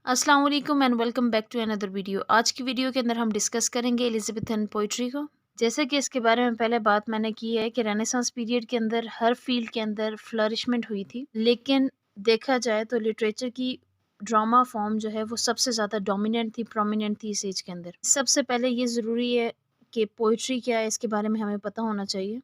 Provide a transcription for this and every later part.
अस्सलाम वालेकुम and welcome back to another video. आज की वीडियो के अंदर हम डिस्कस करेंगे एलिजाबेथन पोइट्री को। जैसे कि इसके बारे में पहले बात मैंने की है कि रेनेसांस पीरियड के अंदर हर फील्ड के अंदर फ्लरिशमेंट हुई थी, लेकिन देखा जाए तो लिटरेचर की ड्रामा फॉर्म जो है वो सबसे ज़्यादा डोमिनेंट थी, प्रोमिनेंट थी इस एज के अंदर। सबसे पहले ये ज़रूरी है कि पोइट्री क्या है, इसके बारे में हमें पता होना चाहिए।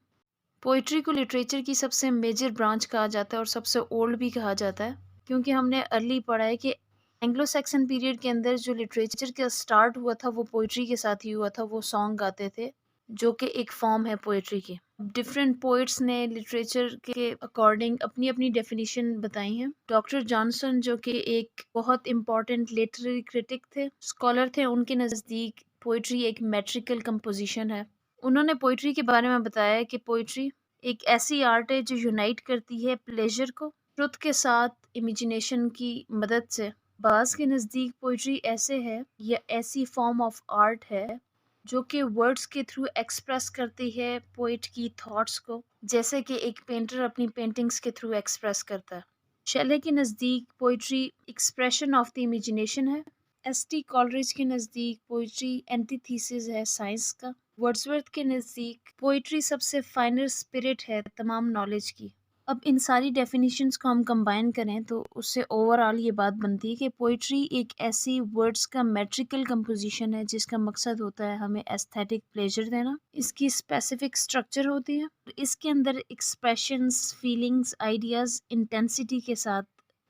पोइट्री को लिटरेचर की सबसे मेजर ब्रांच कहा जाता है और सबसे ओल्ड भी कहा जाता है, क्योंकि हमने अर्ली पढ़ा है कि एंग्लो सैक्सन पीरियड के अंदर जो लिटरेचर का स्टार्ट हुआ था वो पोइट्री के साथ ही हुआ था। वो सॉन्ग गाते थे, जो कि एक फॉर्म है पोइट्री की। डिफरेंट पोइट्स ने लिटरेचर के अकॉर्डिंग अपनी अपनी डेफिनेशन बताई हैं। डॉक्टर जॉनसन, जो कि एक बहुत इंपॉर्टेंट लिटरेरी क्रिटिक थे, स्कॉलर थे, उनके नज़दीक पोइट्री एक मेट्रिकल कंपोजिशन है। उन्होंने पोइट्री के बारे में बताया कि पोइट्री एक ऐसी आर्ट है जो यूनाइट करती है प्लेजर को ट्रुथ के साथ इमेजिनेशन की मदद से। बाज़ के नज़दीक पोइट्री ऐसे है या ऐसी फॉर्म ऑफ आर्ट है जो कि वर्ड्स के थ्रू एक्सप्रेस करती है पोइट की थॉट्स को, जैसे कि एक पेंटर अपनी पेंटिंग्स के थ्रू एक्सप्रेस करता है। शेले के नज़दीक poetry expression of the imagination है। एस.टी. कॉलरिज के नज़दीक पोइट्री एंटीथीसिस है साइंस का। वर्ड्सवर्थ के नज़दीक पोइट्री सबसे फाइनर स्पिरिट है तमाम नॉलेज की। अब इन सारी डेफिनेशंस को हम कंबाइन करें तो उससे ओवरऑल ये बात बनती है कि पोइट्री एक ऐसी वर्ड्स का मेट्रिकल कंपोजिशन है जिसका मकसद होता है हमें एस्थेटिक प्लेजर देना। इसकी स्पेसिफिक स्ट्रक्चर होती है, इसके अंदर एक्सप्रेशंस, फीलिंग्स, आइडियाज इंटेंसिटी के साथ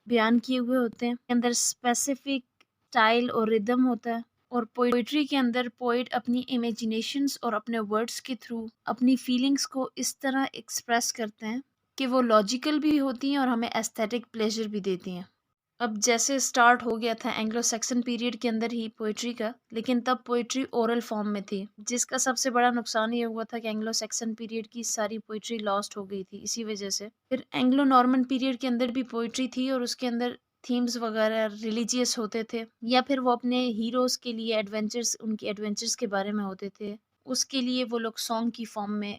बयान किए हुए होते हैं। अंदर स्पेसिफिक स्टाइल और रिदम होता है, और पोइट्री के अंदर पोइट अपनी इमेजिनेशंस और अपने वर्ड्स के थ्रू अपनी फीलिंग्स को इस तरह एक्सप्रेस करते हैं कि वो लॉजिकल भी होती हैं और हमें एस्थेटिक प्लेजर भी देती हैं। अब जैसे स्टार्ट हो गया था एंग्लो सैक्सन पीरियड के अंदर ही पोइट्री का, लेकिन तब पोइट्री ओरल फॉर्म में थी, जिसका सबसे बड़ा नुकसान ये हुआ था कि एंग्लो सैक्सन पीरियड की सारी पोइट्री लॉस्ट हो गई थी इसी वजह से। फिर एंग्लो नॉर्मन पीरियड के अंदर भी पोइट्री थी और उसके अंदर थीम्स वगैरह रिलीजियस होते थे, या फिर वो अपने हीरोज के लिए एडवेंचर्स, उनके एडवेंचर्स के बारे में होते थे, उसके लिए वो लोग सॉन्ग की फॉर्म में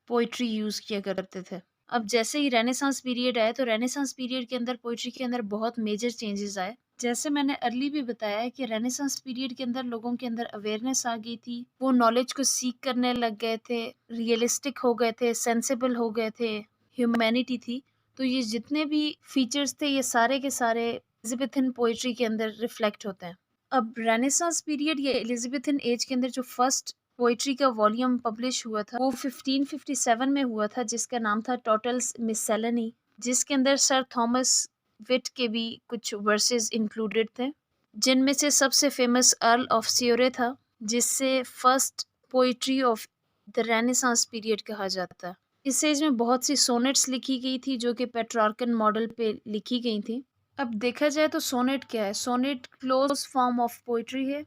पोइट्री यूज़ किया करते थे। अब जैसे ही रेनेसांस पीरियड आया तो रेनेसांस पीरियड के अंदर पोइट्री के अंदर बहुत मेजर चेंजेस आए। जैसे मैंने अर्ली भी बताया है कि रेनेसांस पीरियड के अंदर लोगों के अंदर अवेयरनेस आ गई थी, वो नॉलेज को सीक करने लग गए थे, रियलिस्टिक हो गए थे, सेंसिबल हो गए थे, ह्यूमैनिटी थी। तो ये जितने भी फीचर्स थे ये सारे के सारे एलिजाबेथन पोइट्री के अंदर रिफ्लेक्ट होते हैं। अब रेनेसांस पीरियड या एलिजाबेथन एज के अंदर जो फर्स्ट पोइट्री का वॉल्यूम पब्लिश हुआ था वो 1557 में हुआ था, जिसका नाम था टोटल्स मिससेलेनी, जिसके अंदर सर थॉमस विट के भी कुछ वर्सेस इंक्लूडेड थे, जिनमें से सबसे फेमस अर्ल ऑफ सियोरे था, जिससे first poetry of the renaissance period कहा जाता है। इस एज में बहुत सी सोनेट्स लिखी गई थी जो कि पेट्रार्कन मॉडल पे लिखी गई थी। अब देखा जाए तो सोनेट क्या है? Sonnet close form of poetry है,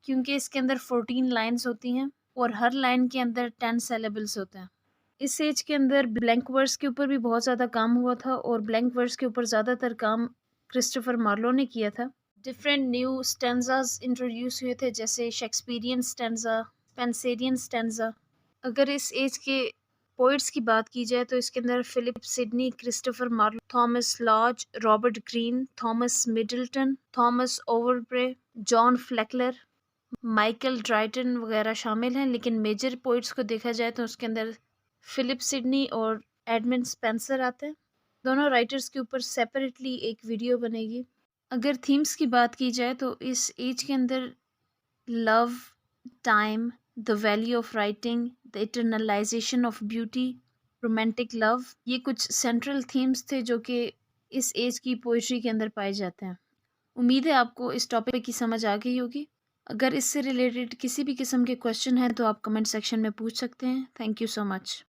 क्योंकि इसके अंदर 14 लाइन्स होती हैं और हर लाइन के अंदर 10 सिलेबल्स होते हैं। इस एज के अंदर ब्लैंक वर्स के ऊपर भी बहुत ज़्यादा काम हुआ था, और ब्लैंक वर्स के ऊपर ज़्यादातर काम क्रिस्टोफर मार्लो ने किया था। डिफरेंट न्यू स्टेंजाज इंट्रोड्यूस हुए थे, जैसे शेक्सपियरियन स्टेंजा, स्पेंसरियन स्टेंजा। अगर इस एज के पोइट्स की बात की जाए तो इसके अंदर Philip Sidney, Christopher Marlowe, Thomas Lodge, Robert Greene, Thomas Middleton, Thomas Overbury, John Fletcher, Michael Drayton वगैरह शामिल हैं। लेकिन मेजर पोइट्स को देखा जाए तो उसके अंदर फिलिप सिडनी और एडमंड स्पेंसर आते हैं। दोनों राइटर्स के ऊपर सेपरेटली एक वीडियो बनेगी। अगर थीम्स की बात की जाए तो इस एज के अंदर love, time, the value of writing, the eternalisation of beauty, romantic love, ये कुछ सेंट्रल थीम्स थे जो कि इस एज की पोइट्री के अंदर पाए जाते हैं। उम्मीद है आपको इस टॉपिक की समझ आ गई होगी। अगर इससे रिलेटेड किसी भी किस्म के क्वेश्चन हैं तो आप कमेंट सेक्शन में पूछ सकते हैं। Thank you so much.